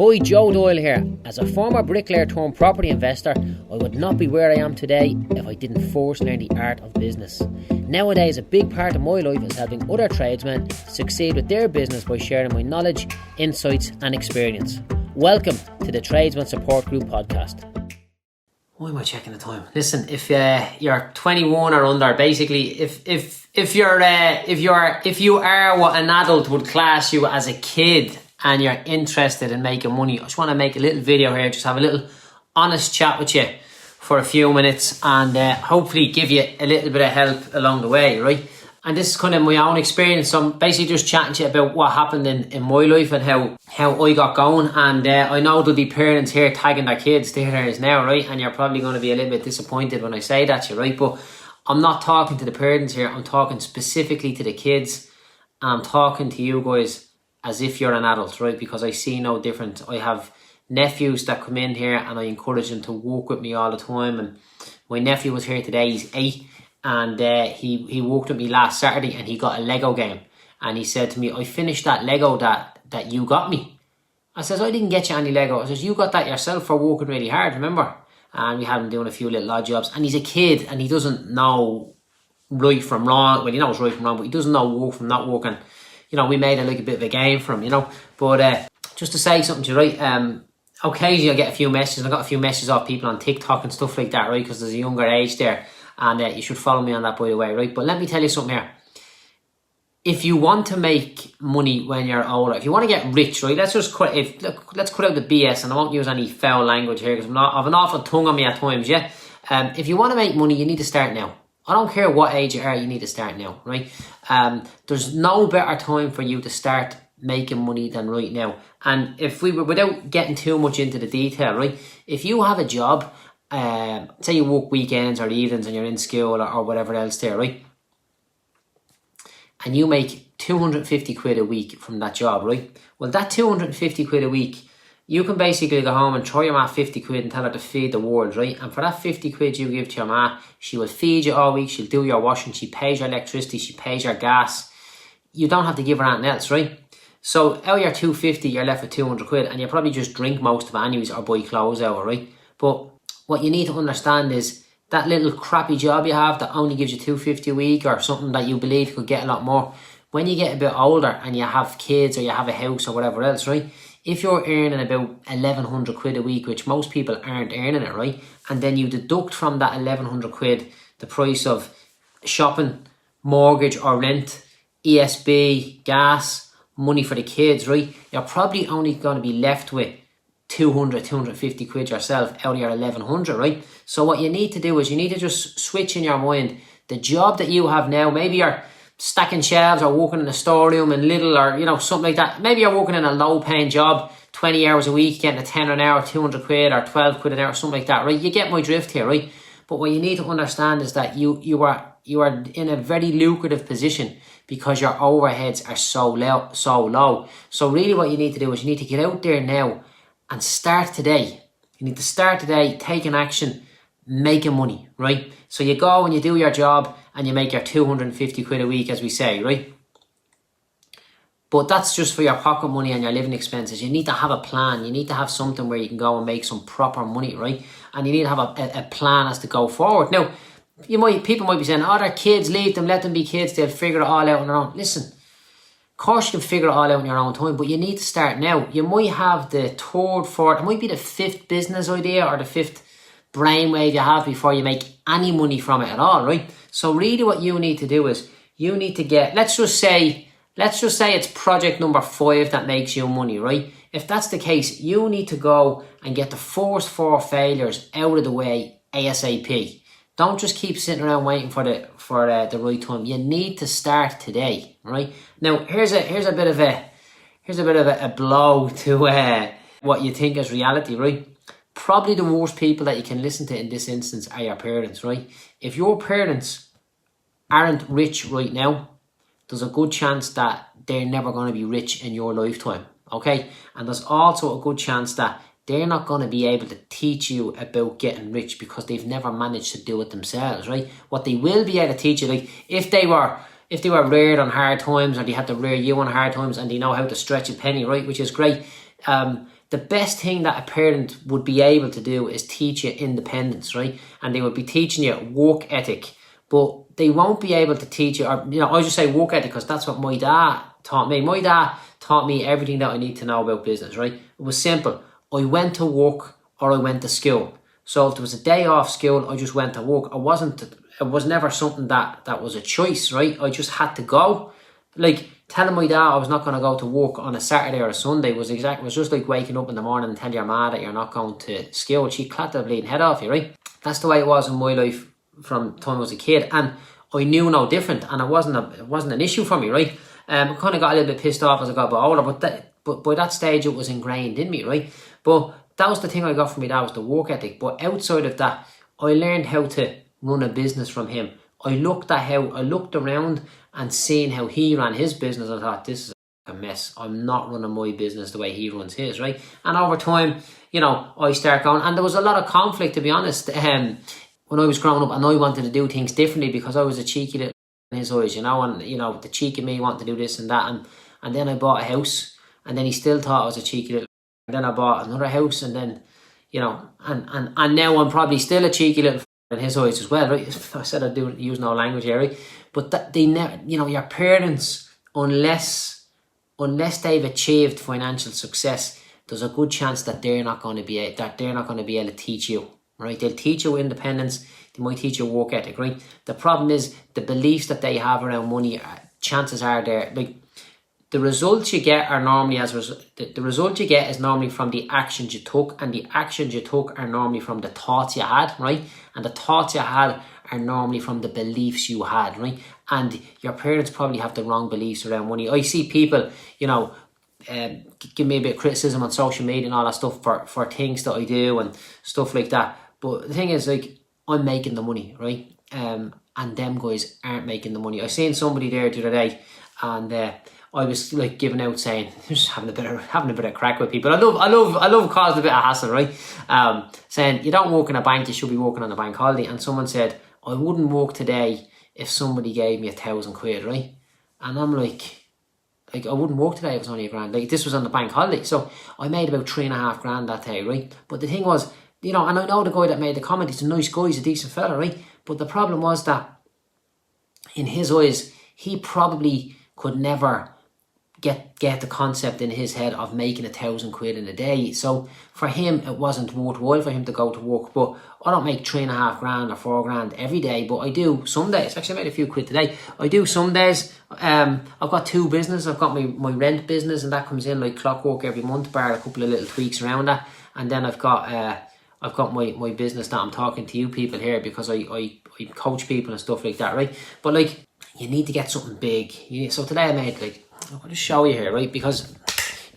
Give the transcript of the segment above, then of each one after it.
Hi, Joe Doyle here. As a former bricklayer turned property investor, I would not be where I am today if I didn't first learn the art of business. Nowadays, a big part of my life is helping other tradesmen succeed with their business by sharing my knowledge, insights and experience. Welcome to the Tradesman Support Group podcast. Why am I checking the time? Listen, if you're 21 or under, basically, if you are what an adult would class you as a kid, and you're interested in making money, I just want to make a little video here, just have a little honest chat with you for a few minutes and hopefully give you a little bit of help along the way, right? And this is kind of my own experience. So I'm basically just chatting to you about what happened in my life and how I got going. And I know there'll be parents here tagging their kids, there is now, right? And you're probably going to be a little bit disappointed when I say that to you, right? But I'm not talking to the parents here, I'm talking specifically to the kids. And I'm talking to you guys as if you're an adult, right? Because I see no different. I have nephews that come in here and I encourage them to walk with me all the time. And my nephew was here today, he's 8, and he walked with me last Saturday and he got a Lego game. And he said to me, I finished that Lego that you got me. I says, I didn't get you any Lego. I says, you got that yourself for working really hard, remember? And we had him doing a few little odd jobs. And he's a kid and he doesn't know right from wrong. Well, he knows right from wrong, but he doesn't know work from not working. You know, we made it like a bit of a game for him, you know. But just to say something to you, right, occasionally I get a few messages. I got a few messages off people on TikTok and stuff like that, right, because there's a younger age there. And you should follow me on that, by the way, right? But let me tell you something here. If you want to make money when you're older, if you want to get rich, right, let's cut out the BS, and I won't use any foul language here because I have an awful tongue on me at times, yeah? If you want to make money, you need to start now. I don't care what age you are, you need to start now, right? There's no better time for you to start making money than right now. And if we were, without getting too much into the detail, right? If you have a job, say you work weekends or evenings and you're in school or whatever else there, right? And you make 250 quid a week from that job, right? Well, that 250 quid a week, you can basically go home and throw your ma 50 quid and tell her to feed the world, right? And for that 50 quid you give to your ma, she will feed you all week, she'll do your washing, she pays your electricity, she pays your gas. You don't have to give her anything else, right? So out of your 250, you're left with 200 quid and you probably just drink most of it anyways or buy clothes out of it, right? But what you need to understand is that little crappy job you have that only gives you 250 a week or something that you believe you could get a lot more. When you get a bit older and you have kids or you have a house or whatever else, right? If you're earning about 1,100 quid a week, which most people aren't earning it, right? And then you deduct from that 1,100 quid the price of shopping, mortgage or rent, ESB, gas, money for the kids, right? You're probably only going to be left with 200, 250 quid yourself out of your 1,100, right? So what you need to do is you need to just switch in your mind. The job that you have now, maybe you're stacking shelves or working in a storeroom in Lidl or, you know, something like that. Maybe you're working in a low paying job, 20 hours a week, getting a 10 an hour, 200 quid or 12 quid an hour, something like that, right? You get my drift here, right? But what you need to understand is that you are in a very lucrative position because your overheads are so low. So really what you need to do is you need to get out there now and start today. You need to start today, taking action, making money, right? So you go and you do your job and you make your 250 quid a week, as we say, right? But that's just for your pocket money and your living expenses. You need to have a plan. You need to have something where you can go and make some proper money, right? And you need to have a plan as to go forward. Now, people might be saying, oh, they're kids, leave them, let them be kids, they'll figure it all out on their own. Listen, of course you can figure it all out in your own time, but you need to start now. You might have the third, fourth, it might be the 5th business idea or the 5th brainwave you have before you make any money from it at all, right? So really what you need to do is you need to get, let's just say it's project number 5 that makes you money, right? If that's the case, you need to go and get the first 4 failures out of the way ASAP. Don't just keep sitting around waiting for the right time. You need to start today, right? Now here's a bit of a blow to what you think is reality, right? Probably the worst people that you can listen to in this instance are your parents, right? If your parents aren't rich right now, there's a good chance that they're never going to be rich in your lifetime, okay? And there's also a good chance that they're not going to be able to teach you about getting rich because they've never managed to do it themselves, right? What they will be able to teach you, like if they were reared on hard times or they had to rear you on hard times and they know how to stretch a penny, right, which is great, the best thing that a parent would be able to do is teach you independence, right? And they would be teaching you work ethic, but they won't be able to teach you, or, I just say work ethic because that's what my dad taught me. My dad taught me everything that I need to know about business, right? It was simple. I went to work or I went to school. So if there was a day off school, I just went to work. It was never something that was a choice, right? I just had to go. Like, telling my dad I was not going to go to work on a Saturday or a Sunday was just like waking up in the morning and telling your ma that you're not going to school. She'd clap the bleeding head off you, right? That's the way it was in my life from the time I was a kid, and I knew no different, and it wasn't an issue for me, right? I kind of got a little bit pissed off as I got a bit older, but by that stage it was ingrained in me, right? But that was the thing I got from my dad, was the work ethic. But outside of that, I learned how to run a business from him. I looked around and seeing how he ran his business. I thought, this is a mess. I'm not running my business the way he runs his, right? And over time, I start going, and there was a lot of conflict, to be honest, when I was growing up, and I wanted to do things differently because I was a cheeky little in his eyes, and the cheek of me wanted to do this and that, and then I bought a house, and then he still thought I was a cheeky little, and then I bought another house, and then, and now I'm probably still a cheeky little in his eyes as well, right? I said I'd use no language here, right? But that they never, your parents, unless they've achieved financial success, there's a good chance that they're not going to be able to teach you, right? They'll teach you independence. They might teach you work ethic, right? The problem is the beliefs that they have around money. Chances are the results you get are normally the result you get is normally from the actions you took, and the actions you took are normally from the thoughts you had, right? And the thoughts you had are normally from the beliefs you had, right? And your parents probably have the wrong beliefs around money. I see people, give me a bit of criticism on social media and all that stuff for things that I do and stuff like that. But the thing is, I'm making the money, right? And them guys aren't making the money. I seen somebody there the other day, and I was giving out, saying, just having a bit of crack with people. I love causing a bit of hassle, right? Saying, you don't work in a bank, you should be working on a bank holiday. And someone said, I wouldn't work today if somebody gave me £1,000, right? And I'm like, I wouldn't work today if it was only £1,000. This was on the bank holiday, so I made about £3,500 that day, right? But the thing was, and I know the guy that made the comment, he's a nice guy, he's a decent fella, right? But the problem was that in his eyes, he probably could never get the concept in his head of making £1,000 in a day. So for him, it wasn't worthwhile for him to go to work. But I don't make £3,500 or £4,000 every day, but I do some days. Actually, I made a few quid today. I do some days. I've got two businesses. I've got my rent business, and that comes in like clockwork every month, bar a couple of little tweaks around that. And then I've got my business that I'm talking to you people here, because I coach people and stuff like that, right? But you need to get something big. So today I made I'll just show you here, right? Because,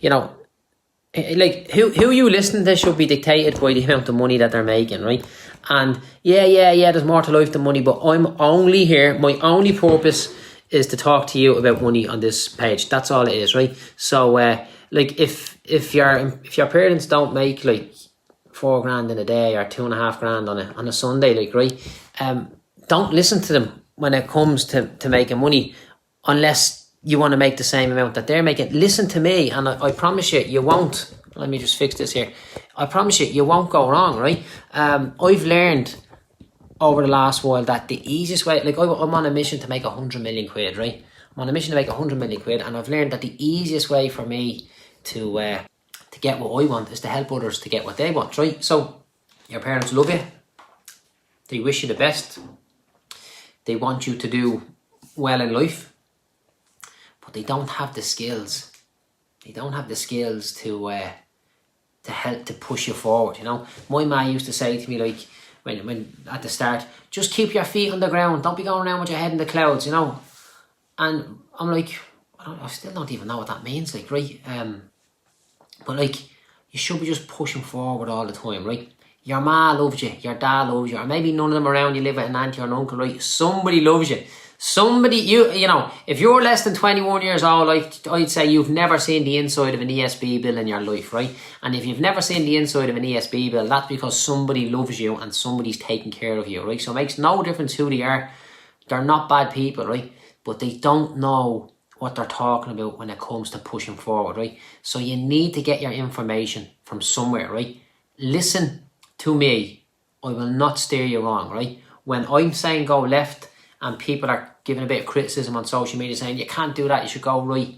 who you listen to should be dictated by the amount of money that they're making, right? And yeah, there's more to life than money, but I'm only here, my only purpose is to talk to you about money on this page. That's all it is, right? So, if your parents don't make £4,000 in a day or £2,500 on a Sunday, right? Don't listen to them when it comes to making money, unless you want to make the same amount that they're making. Listen to me, and I promise you won't. Let me just fix this here. I promise you won't go wrong, right? I've learned over the last while that the easiest way, I'm on a mission to make 100 million quid, right? I'm on a mission to make 100 million quid, and I've learned that the easiest way for me to get what I want is to help others to get what they want, right? So your parents love you. They wish you the best. They want you to do well in life. But they don't have the skills. They don't have the skills to help to push you forward. My ma used to say to me, when at the start, just keep your feet on the ground. Don't be going around with your head in the clouds. And I'm like, I still don't even know what that means. Right? But you should be just pushing forward all the time, right? Your ma loves you. Your dad loves you. Or maybe none of them around. You live with an auntie or an uncle, right? Somebody loves you. Somebody, if you're less than 21 years old, I'd say you've never seen the inside of an ESB bill in your life, right? And if you've never seen the inside of an ESB bill, that's because somebody loves you and somebody's taking care of you, right? So it makes no difference who they are. They're not bad people, right? But they don't know what they're talking about when it comes to pushing forward, right? So you need to get your information from somewhere, right? Listen to me. I will not steer you wrong, right? When I'm saying go left and people are giving a bit of criticism on social media saying you can't do that, you should go right,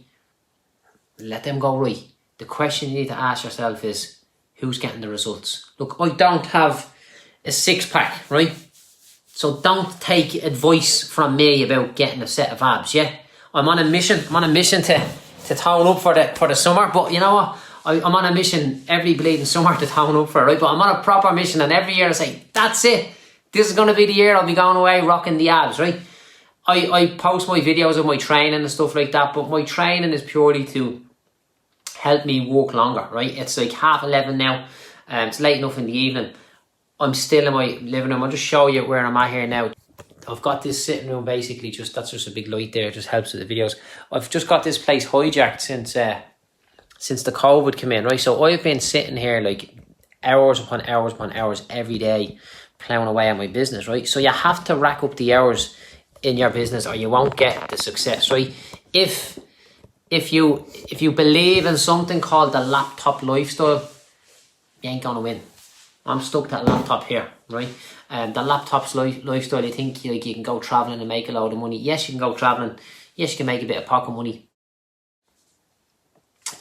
let them go right. The question you need to ask yourself is, who's getting the results? Look, I don't have a six-pack, right? So don't take advice from me about getting a set of abs, yeah? I'm on a mission. I'm on a mission to tone up for the summer. But you know what? I'm on a mission every bleeding summer to tone up for it, right? But I'm on a proper mission, and every year I say, that's it. This is going to be the year I'll be going away rocking the abs, right? I post my videos of my training and stuff like that, but my training is purely to help me walk longer, right? It's like 11:30 now. It's late enough in the evening. I'm still in my living room. I'll just show you where I'm at here now. I've got this sitting room basically, that's just a big light there. It just helps with the videos. I've just got this place hijacked since the COVID came in, right? So I've been sitting here like hours upon hours upon hours every day plowing away at my business, right? So you have to rack up the hours in your business or you won't get the success, right? If you believe in something called the laptop lifestyle, you ain't gonna win. I'm stuck to a laptop here, right? The laptop's lifestyle, you think like you can go travelling and make a load of money. Yes, you can go travelling. Yes, you can make a bit of pocket money.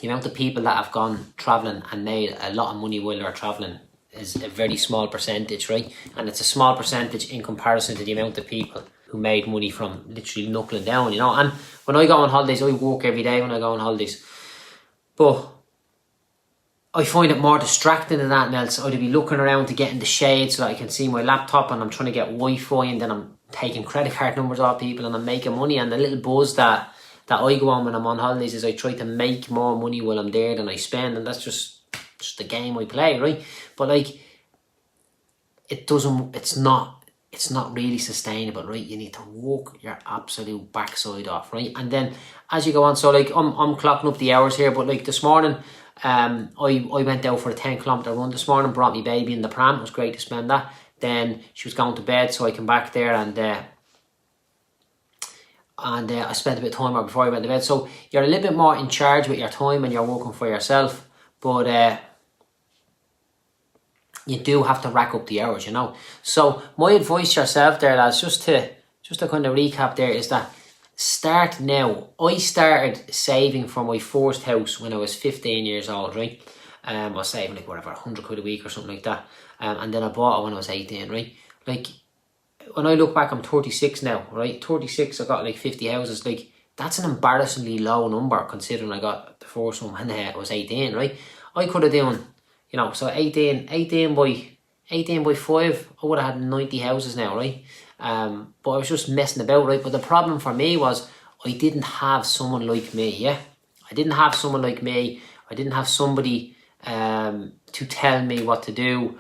The amount of people that have gone travelling and made a lot of money while they're travelling is a very small percentage, right? And it's a small percentage in comparison to the amount of people who made money from literally knuckling down, you know. And when I go on holidays, I work every day when I go on holidays. But I find it more distracting than that else. I'd be looking around to get in the shade so that I can see my laptop, and I'm trying to get Wi-Fi, and then I'm taking credit card numbers off people and I'm making money. And the little buzz that I go on when I'm on holidays is I try to make more money while I'm there than I spend, and that's just the game I play, right? But like, it's not really sustainable, right? You need to work your absolute backside off, right? And then as you go on, so like I'm clocking up the hours here, but like this morning, I went out for a 10-kilometer run this morning, brought my baby in the pram. It was great to spend that. Then she was going to bed, so I came back there and I spent a bit of time before I went to bed. So you're a little bit more in charge with your time and you're working for yourself, but you do have to rack up the hours, you know. So my advice to yourself there, lads, just to kind of recap there, is that start now. I started saving for my first house when I was 15 years old, right? I was saving like whatever, 100 quid a week or something like that. And then I bought it when I was 18, right? Like, when I look back, I'm 36 now, right? 36, I got like 50 houses. Like, that's an embarrassingly low number considering I got the first one when I was 18, right? I could have done, you know, so 18 by 5, I would have had 90 houses now, right? But I was just messing about, right? But the problem for me was I didn't have someone like me, yeah? I didn't have someone like me. I didn't have somebody to tell me what to do.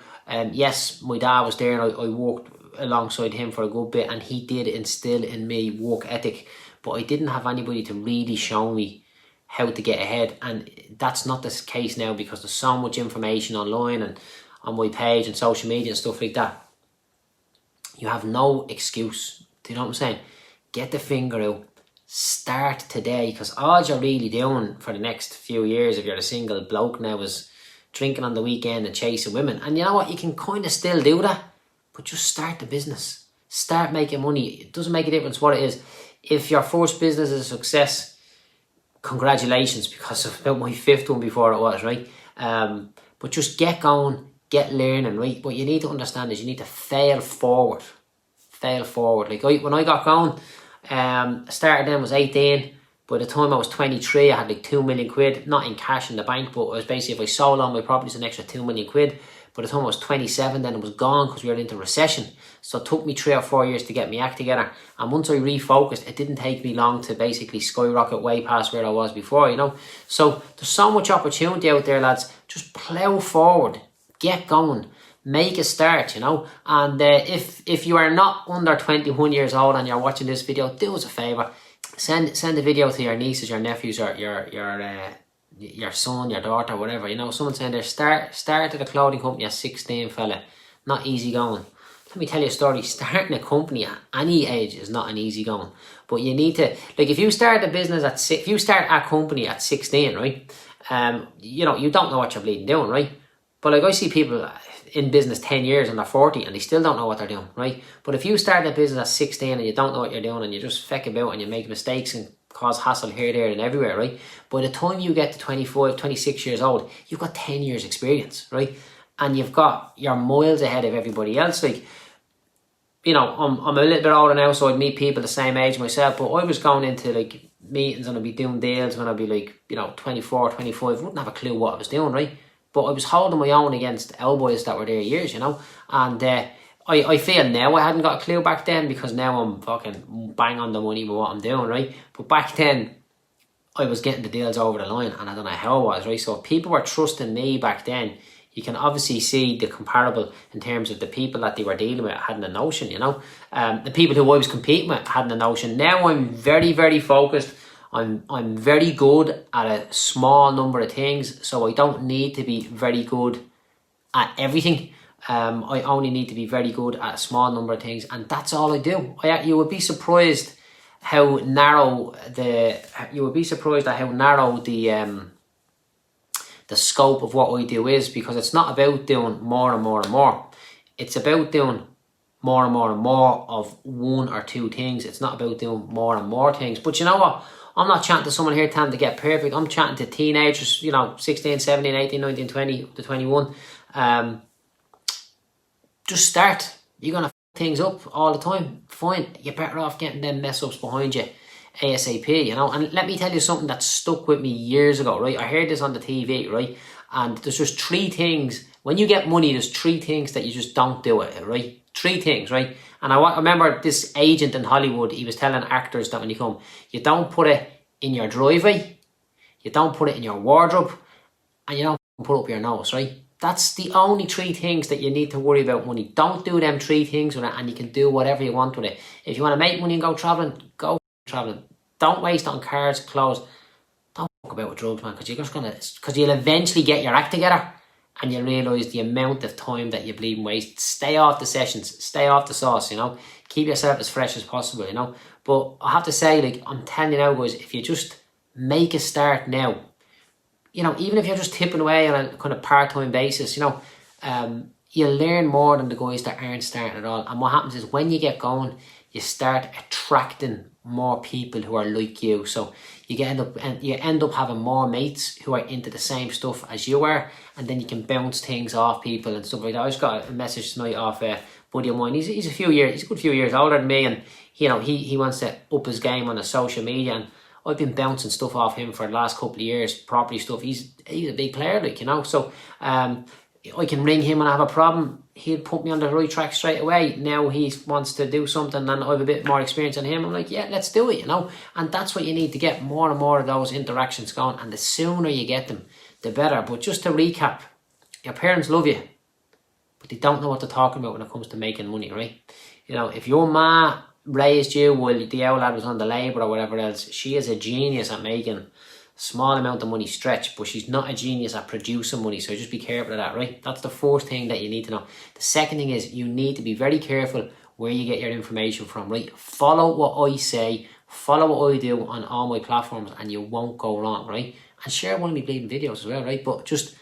Yes, my dad was there and I worked alongside him for a good bit, and he did instill in me work ethic, but I didn't have anybody to really show me how to get ahead. And that's not the case now, because there's so much information online and on my page and social media and stuff like that. You have no excuse. Do you know what I'm saying? Get the finger out. Start today, because all you're really doing for the next few years, if you're a single bloke now, is drinking on the weekend and chasing women. And you know what? You can kind of still do that, but just start the business. Start making money. It doesn't make a difference what it is. If your first business is a success, congratulations, because of about my 5th one before it was, right? But just get going, get learning, right? What you need to understand is you need to fail forward. Fail forward. Like when I got going, started then was 18. By the time I was 23, I had like 2 million quid, not in cash in the bank, but it was basically, if I sold all my properties, an extra 2 million quid. By the time I was 27, then it was gone because we were into recession. So it took me 3 or 4 years to get my act together. And once I refocused, it didn't take me long to basically skyrocket way past where I was before, you know. So there's so much opportunity out there, lads. Just plough forward, get going, make a start, you know. And if you are not under 21 years old and you're watching this video, do us a favour. Send the video to your nieces, your nephews, or your son, your daughter, whatever, you know. Someone saying there, start at a clothing company at 16, fella. Not easy going. let me tell you a story. Starting a company at any age is not an easy going. But you need to, like, if you start a business if you start a company at 16, right? You know, you don't know what you're bleeding doing, right? But like, I see people in business 10 years and they're 40 and they still don't know what they're doing, right? But if you start a business at 16 and you don't know what you're doing and you just feck about and you make mistakes and cause hassle here, there and everywhere, right? By the time you get to 25, 26 years old, you've got 10 years experience, right? And you've got, you're miles ahead of everybody else. Like, you know, I'm a little bit older now, so I'd meet people the same age myself, but I was going into like meetings and I'd be doing deals when I'd be like, you know, 24, 25, wouldn't have a clue what I was doing, right? But I was holding my own against elbows that were there years, you know. And I feel now I hadn't got a clue back then, because now I'm fucking bang on the money with what I'm doing, right? But back then, I was getting the deals over the line and I don't know how I was, right? So if people were trusting me back then, you can obviously see the comparable in terms of the people that they were dealing with hadn't a notion, you know. The people who I was competing with hadn't a notion. Now I'm very, very focused. I'm very good at a small number of things, so I don't need to be very good at everything. I only need to be very good at a small number of things, and that's all I do. You would be surprised how narrow the scope of what I do is, because it's not about doing more and more and more. It's about doing more and more and more of one or two things. It's not about doing more and more things. But you know what? I'm not chatting to someone here telling them to get perfect. I'm chatting to teenagers, you know, 16, 17, 18, 19, 20 to 21. Just start. You're going to f things up all the time. Fine. You're better off getting them mess ups behind you ASAP, you know. And let me tell you something that stuck with me years ago, right? I heard this on the TV, right? And there's just 3 things. When you get money, there's 3 things that you just don't do it, right? 3 things, right? And I remember this agent in Hollywood, he was telling actors that when you come, you don't put it in your driveway, you don't put it in your wardrobe, and you don't put it up your nose, right? That's the only 3 things that you need to worry about money. Don't do them 3 things with it, and you can do whatever you want with it. If you want to make money and go travelling, go travelling. Don't waste it on cars, clothes. Don't fuck about with drugs, man, because you're just because you'll eventually get your act together and you'll realise the amount of time that you bleed and waste. Stay off the sessions, stay off the sauce, you know. Keep yourself as fresh as possible, you know. But I have to say, like, I'm telling you now, guys, if you just make a start now, you know, even if you're just tipping away on a kind of part-time basis, you know, you'll learn more than the guys that aren't starting at all. And what happens is when you get going, you start attracting more people who are like you. So you end up having more mates who are into the same stuff as you are, and then you can bounce things off people and stuff like that. I just got a message tonight off a buddy of mine. He's a good few years older than me, and you know, he wants to up his game on the social media, and I've been bouncing stuff off him for the last couple of years, property stuff. He's a big player, like, you know. So I can ring him when I have a problem. He'll put me on the right track straight away. Now he wants to do something and I have a bit more experience than him. I'm like, yeah, let's do it, you know. And that's what you need to get more and more of those interactions going. And the sooner you get them, the better. But just to recap, your parents love you, but they don't know what they're talking about when it comes to making money, right? You know, if your ma raised you while the old lad was on the labour or whatever else, she is a genius at making small amount of money stretch, but she's not a genius at producing money. So just be careful of that, right? That's the first thing that you need to know. The second thing is you need to be very careful where you get your information from, right? Follow what I say, follow what I do on all my platforms, and you won't go wrong, right? And share one of my bleeding videos as well, right? But just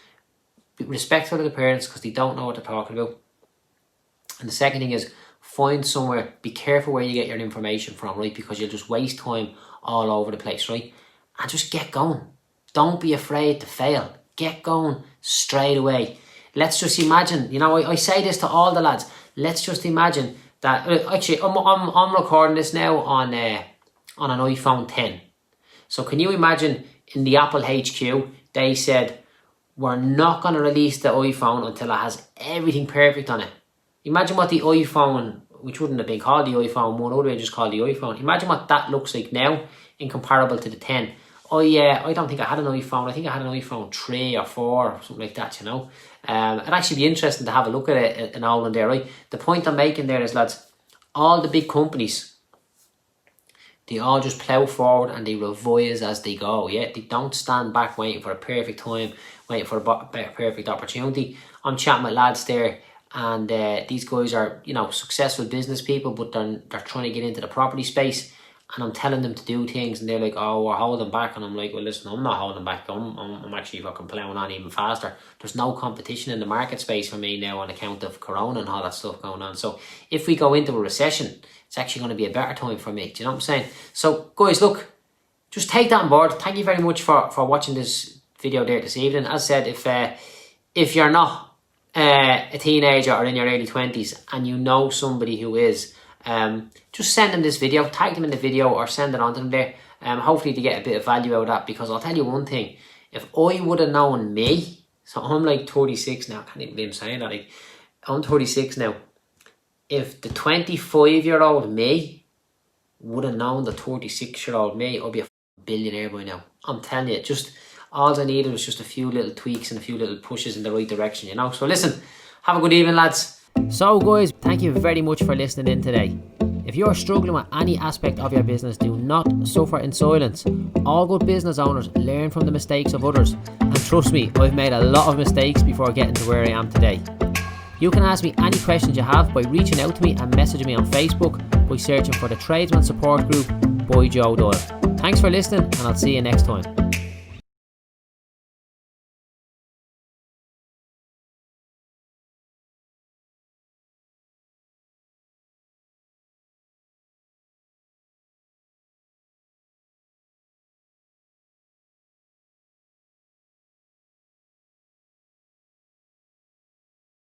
be respectful of the parents because they don't know what they're talking about. And the second thing is find somewhere, be careful where you get your information from, right? Because you'll just waste time all over the place, right? And just get going. Don't be afraid to fail. Get going straight away. Let's just imagine, you know, I say this to all the lads. Let's just imagine that, actually, I'm recording this now on an iPhone 10. So can you imagine in the Apple HQ, they said, we're not going to release the iPhone until it has everything perfect on it. Imagine what the iPhone, which wouldn't have been called the iPhone 1, would have been just called the iPhone. Imagine what that looks like now in comparable to the 10. I don't think I had an iPhone. I think I had an iPhone 3 or 4 or something like that, you know. It'd actually be interesting to have a look at it, an old one there, right? The point I'm making there is, lads, all the big companies, they all just plough forward and they revise as they go, yeah? They don't stand back waiting for a perfect time, waiting for a perfect opportunity. I'm chatting with lads there and these guys are, you know, successful business people, but they're trying to get into the property space, and I'm telling them to do things, and they're like, oh, we're holding back, and I'm like, well, listen, I'm not holding back. I'm actually fucking plowing on even faster. There's no competition in the market space for me now on account of Corona and all that stuff going on. So if we go into a recession, it's actually going to be a better time for me. Do you know what I'm saying? So guys, look, just take that on board. Thank you very much for watching this video there this evening. As I said, if you're not a teenager or in your early 20s and you know somebody who is, just send them this video, tag them in the video, or send it on to them there. Hopefully to get a bit of value out of that, because I'll tell you one thing, if I would have known me, so I'm like 36 now, I can't even believe I'm saying that, like, I'm 36 now. If the 25-year-old me would have known the 36-year-old me, I'd be a billionaire by now. I'm telling you, just all I needed was just a few little tweaks and a few little pushes in the right direction, you know. So listen, have a good evening, lads. So guys, thank you very much for listening in today. If you're struggling with any aspect of your business, do not suffer in silence. All good business owners learn from the mistakes of others, and trust me, I've made a lot of mistakes before getting to where I am today. You can ask me any questions you have by reaching out to me and messaging me on Facebook by searching for the Tradesman Support Group by Joe Doyle. Thanks for listening, and I'll see you next time.